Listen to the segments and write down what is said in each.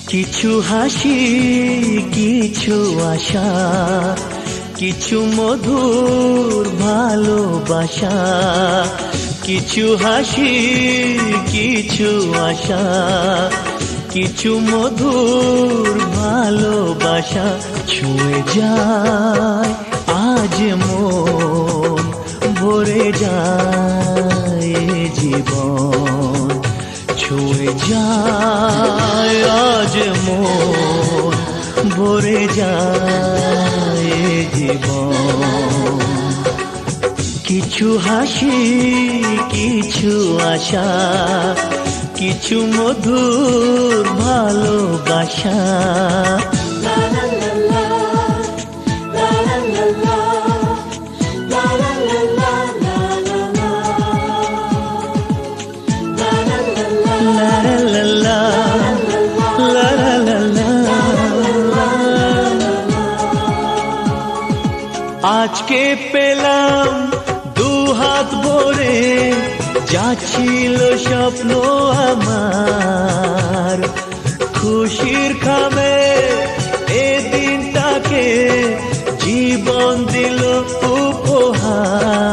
কিছু হাসি, কিছু আশা, কিছু মধুর ভালোবাসা। কিছু হাসি, কিছু আশা, কিছু মধুর ভালোবাসা। ছুঁয়ে যায় আজ মন, ভরে যায় জীবন। ছুঁয়ে যায় আজ মন, ভরে যায় জীবন। কিছু হাসি, কিছু আশা, কিছু মধুর ভালোবাসা। আজকে পেলাম দু হাত ভরে, যা ছিল স্বপ্ন আমার। খুশির খামে এ দিনটাকে জীবন দিল উপহার।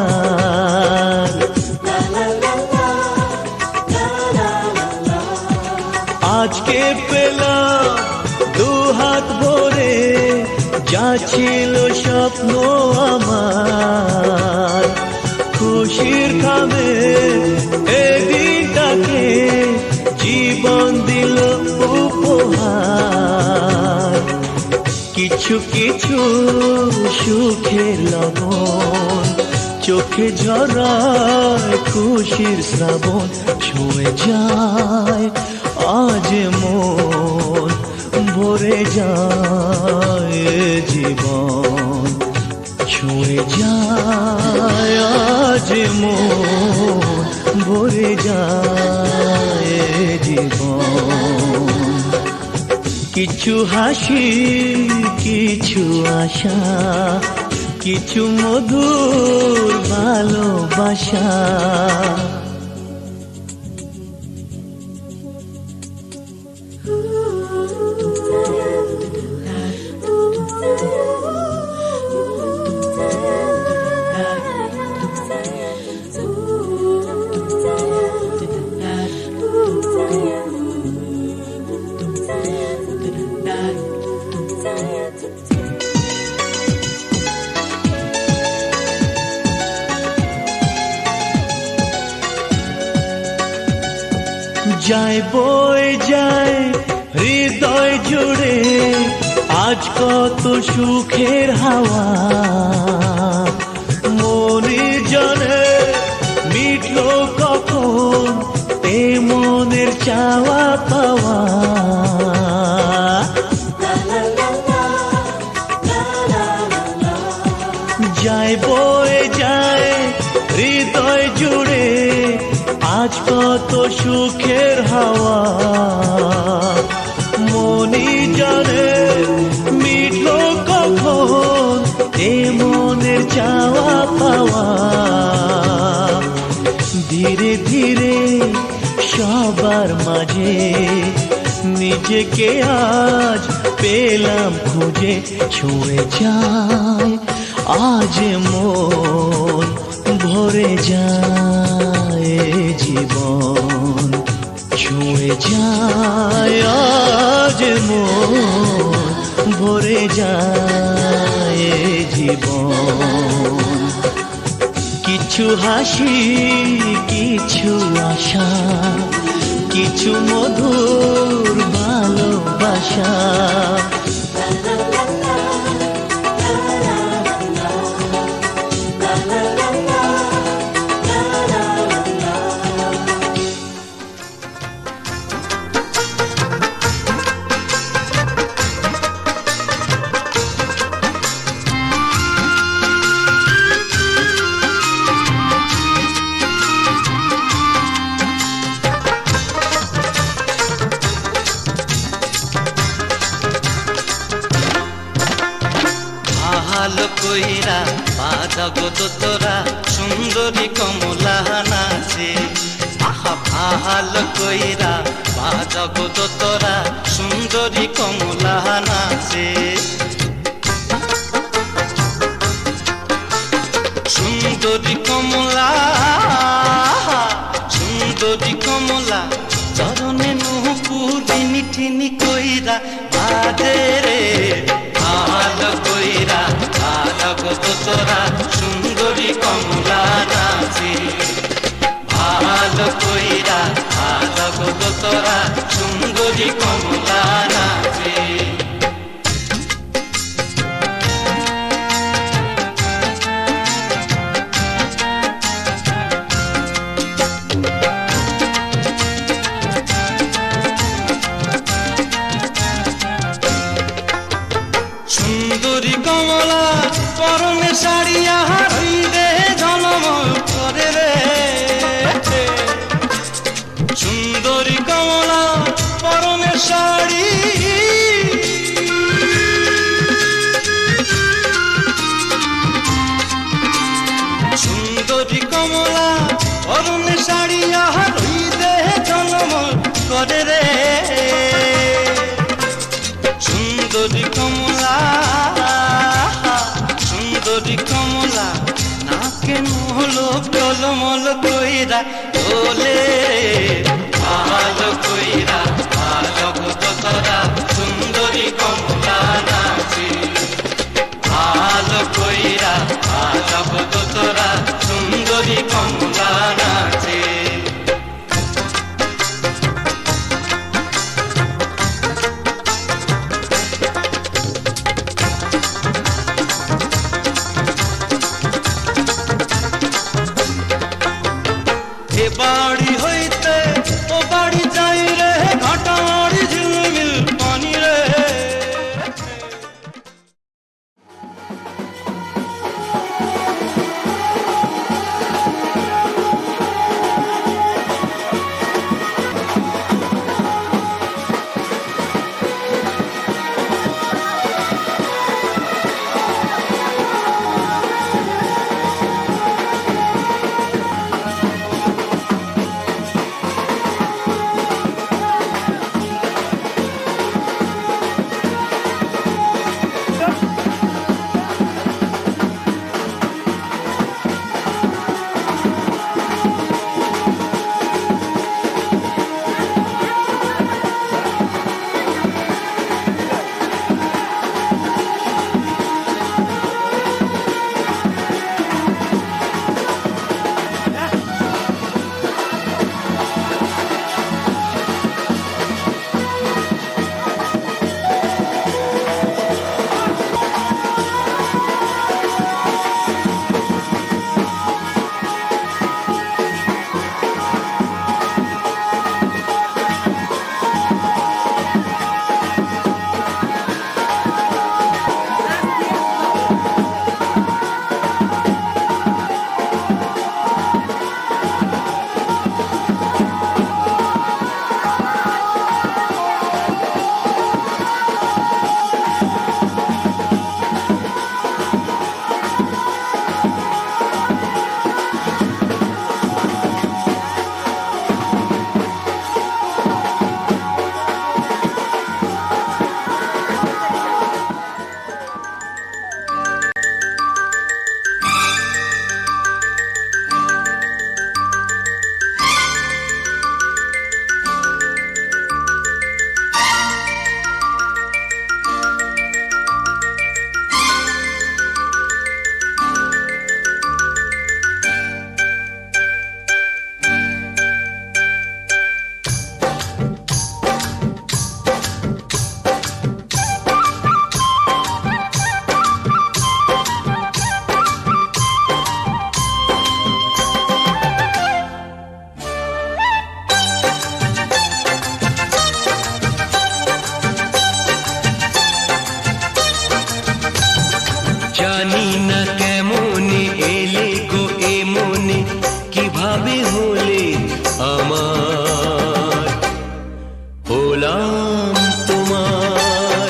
আজকে পেলাম দু হাত ভরে, যা ছিল স্বপ্ন আমার। খুশির খামে এ দিনটাকে জীবন দিল উপহার। কিছু কিছু সুখের লবণ, চোখে ঝরায় খুশির শ্রাবণ। ছুঁয়ে যায় আজ মন, ভরে যায় জীবন। ছুঁয়ে যায় আজ মন, ভরে যায় জীবন। কিছু হাসি, কিছু আশা, কিছু মধুর ভালোবাসা। যায় বয়ে যায় হৃদয় জুড়ে আজ কত সুখের হাওয়া। মনের জনে মিটলো কখন এ মনের চাওয়া পাওয়া। যায় বয়ে যায় হৃদয় জুড়ে আজ কত সুখের হাওয়া। মনি জানে মিটলো কখন এ মনের চাওয়া পাওয়া। ধীরে ধীরে সবার মাঝে নিজেকে আজ পেলাম খুঁজে। ছুঁয়ে যায় আজ মন, ভরে যায় জীবন। ছুঁয়ে যায় আজ মন, ভরে যায় জীবন। কিছু হাসি, কিছু আশা, কিছু মধুর ভালোবাসা। ভালো কইরা বাজাবো তো তোরা সুন্দরী কমলা নাচে। আহা ভালো কইরা বাজাবো তো তোরা সুন্দরী কমলা নাচে। সুন্দরী কমলা, সুন্দরী কমলা চরণে নুপুরিনি ঠিনি কইরা বাজে রে। ভালো কইরা ভালো তো তোরা সুন্দরী কমলা নাচে। ভালো কইরা ভালো তো তোরা সুন্দরী কমলা নাচে। সুন্দরী কমলা পরনে শাড়িয়া হইরে ঝলমল করে রে। সুন্দরী কমলা পরনে শাড়ি, সুন্দরী কমলা পরনে শাড়িয়া হইরে ঝলমল করে রে। সুন্দরী কমলা, সুন্দরী কমলা নাকে নহলো টলমল কইরা তোলে। ভালো কইরা ভালো তো তোরা সুন্দরী কমলা নাচে। ভালো কইরা ভালো তো তোরা সুন্দরী কমলা নাচে। এ বাড়ি হইতে ও বাড়ি যাই রে, ঘাটারি ঝিলমিল পানি রে। কিভাবে হলে আমার, হলাম তোমার।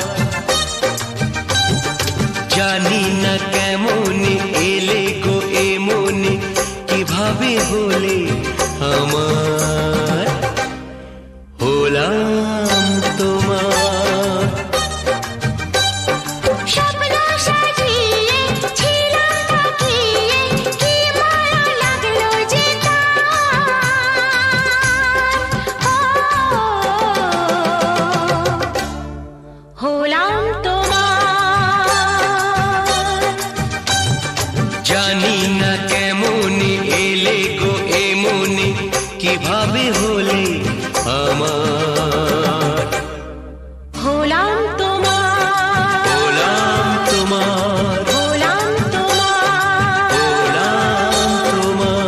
জানি না কেমন এলে গো এমনি, কিভাবে হলে আমার, হলাম তোমার। স্বপ্ন সাজিয়ে ছিলাম তাকিয়ে, কি মায়া লাগলো যে তার। হলাম তোমার। জানি না কেমন এলে গো এমনি, কিভাবে হলে আমার, হলাম তোমার। হলাম তোমার, হলাম তোমার। হলাম তোমার।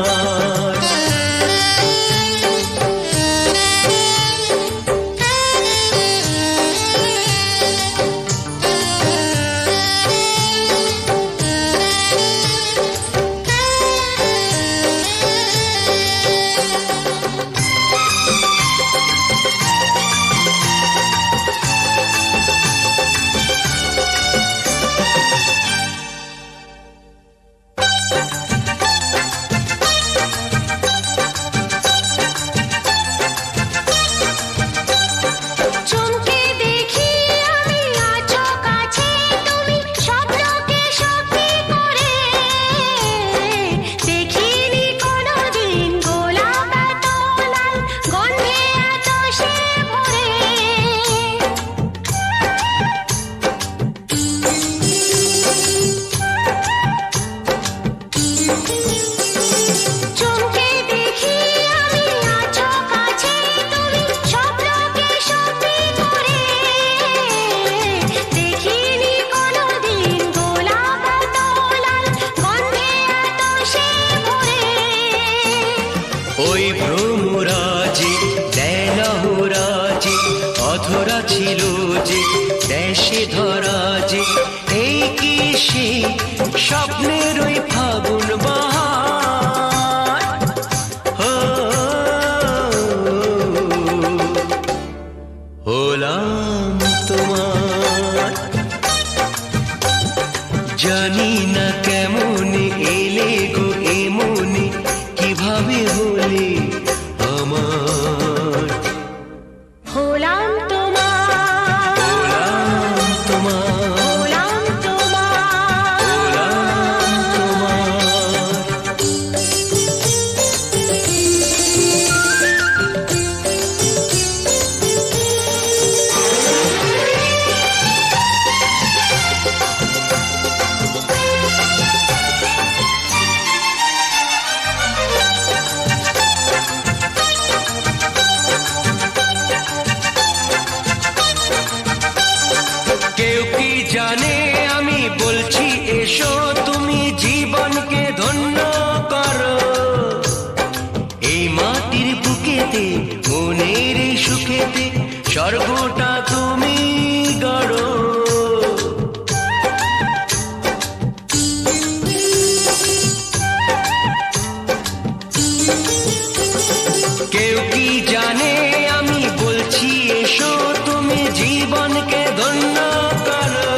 চমকে দেখি আমি আছো কাছে তুমি, স্বপ্নকে সত্যি করে। দেখিনি কোনোদিন গোলাপ এত লাল, গন্ধে এত সে ভরে। চমকে দেখি আমি আছো কাছে তুমি, স্বপ্নকে সত্যি করে। দেখিনি কোনোদিন গোলাপ এত লাল, গন্ধে এত সে ভরে। ওই ভ্রমরাজি দেলহরাজি অধরা ছিল যে দেশে ধরা যে, এই কি সে স্বপ্নের ওই ফাগুন বাহার, হলাম তোমার। জানি না কেমন এলে গো এমনি, কিভাবে হলে আমার, হলাম তোমার। হলাম তোমার, হলাম তোমার। হলাম তোমার। কেউ কি জানে আমি বলছি এসো, তুমি জীবনকে ধন্য করো। এই মাটির বুকেতে মনের এই সুখেতে স্বর্গটা তুমি গড়ো। কেউ কি জানে আমি বলছি এসো, তুমি জীবনকে ধন্য করো।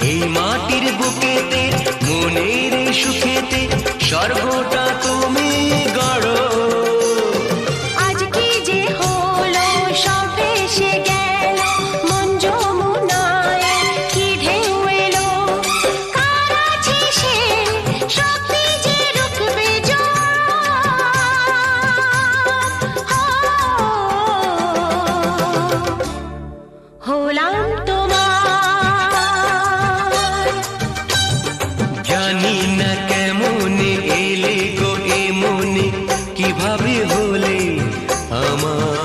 এই মাটির বুকেতে মনের এই সুখেতে স্বর্গটা তুমি গড়ো। আজ কি যে হলো সব ভেসে গেল, মন যমুনায় কি ঢেউ এলো। কার আছে সে শক্তি যে রুখবে জোয়ার। হলাম তোমার। জানি না কেমন এলে গো এমনি, কিভাবে হলে আমার,